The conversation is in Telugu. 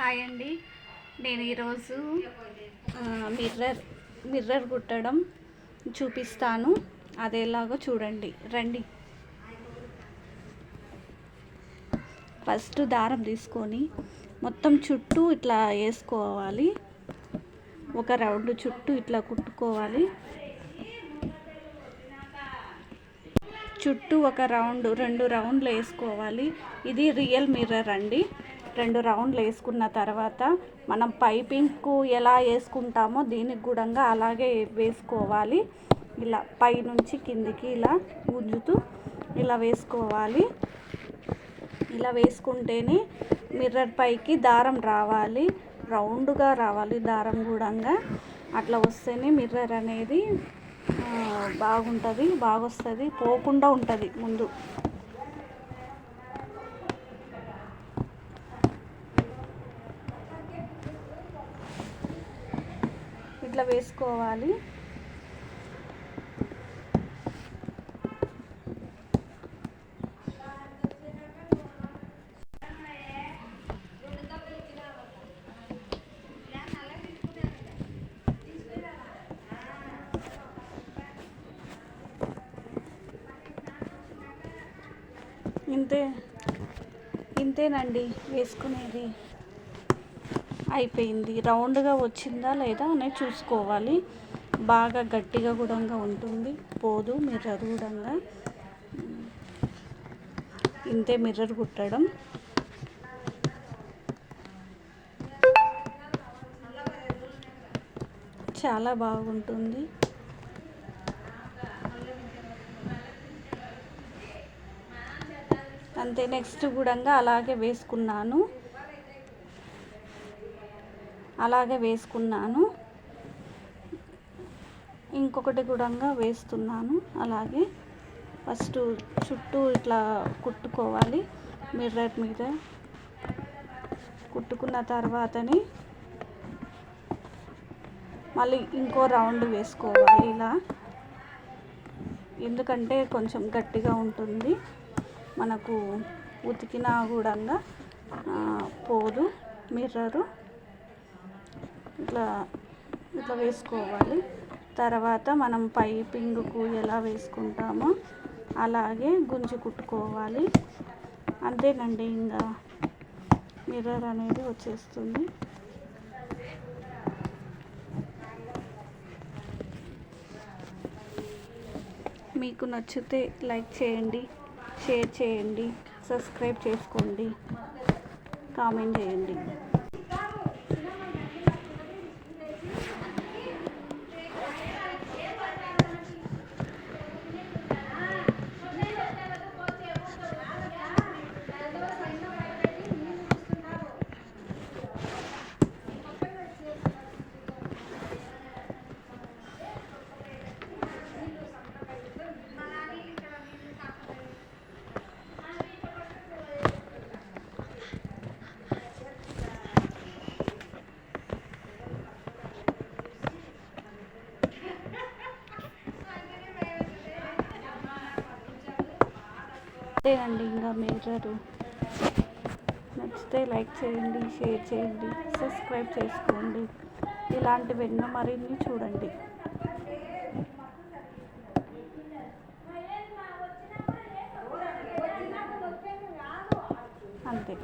హాయ్ అండి. నేను ఈరోజు మిర్రర్ కుట్టడం చూపిస్తాను. అదేలాగో చూడండి రండి. ఫస్ట్ దారం తీసుకొని మొత్తం చుట్టూ ఇట్లా వేసుకోవాలి. ఒక రౌండ్ చుట్టూ ఇట్లా కుట్టుకోవాలి. చుట్టూ ఒక రౌండ్ 2 రౌండ్లు వేసుకోవాలి. ఇది రియల్ మిర్రర్ అండి. 2 రౌండ్లు వేసుకున్న తర్వాత మనం పైపింగ్కు ఎలా వేసుకుంటామో దీనికి కూడా అలాగే వేసుకోవాలి. ఇలా పైనుంచి కిందికి ఇలా గుంజుతూ ఇలా వేసుకోవాలి. ఇలా వేసుకుంటేనే మిర్రర్ పైకి దారం రావాలి, రౌండ్గా రావాలి దారం కూడా. అట్లా వస్తేనే మిర్రర్ అనేది బాగుంటుంది, బాగొస్తుంది, పోకుండా ఉంటుంది ముందు. ఇట్లా వేసుకోవాలి. ఇంతేనండి వేసుకునేది. అయిపోయింది. రౌండ్గా వచ్చిందా లేదా అనేది చూసుకోవాలి. బాగా గట్టిగా కూడా ఉంటుంది, పోదు మిర్రర్ కూడా. ఇంతే మిర్రర్ కుట్టడం. చాలా బాగుంటుంది. అంతే. నెక్స్ట్ కూడా అలాగే వేసుకున్నాను. ఇంకొకటి కూడా వేస్తున్నాను అలాగే. ఫస్ట్ చుట్టూ ఇట్లా కుట్టుకోవాలి. మిర్రర్ మీద కుట్టుకున్న తర్వాతనే మళ్ళీ ఇంకో రౌండ్ వేసుకోవాలి ఇలా. ఎందుకంటే కొంచెం గట్టిగా ఉంటుంది, మనకు ఉతికినా కూడా పోదు మిర్రరు. ఇట్లా వేసుకోవాలి. తర్వాత మనం పైపింగ్కు ఎలా వేసుకుంటామో అలాగే గుంజి కుట్టుకోవాలి. అంతేనండి, ఇంకా మిర్రర్ అనేది వచ్చేస్తుంది. మీకు నచ్చితే లైక్ చేయండి, షేర్ చేయండి, సబ్స్క్రైబ్ చేసుకోండి, కామెంట్ చేయండి. అంతేనండి, ఇంకా మిర్రరు నచ్చితే లైక్ చేయండి, షేర్ చేయండి, సబ్స్క్రైబ్ చేసుకోండి. ఇలాంటివెన్నో మరిన్ని చూడండి. అంతే.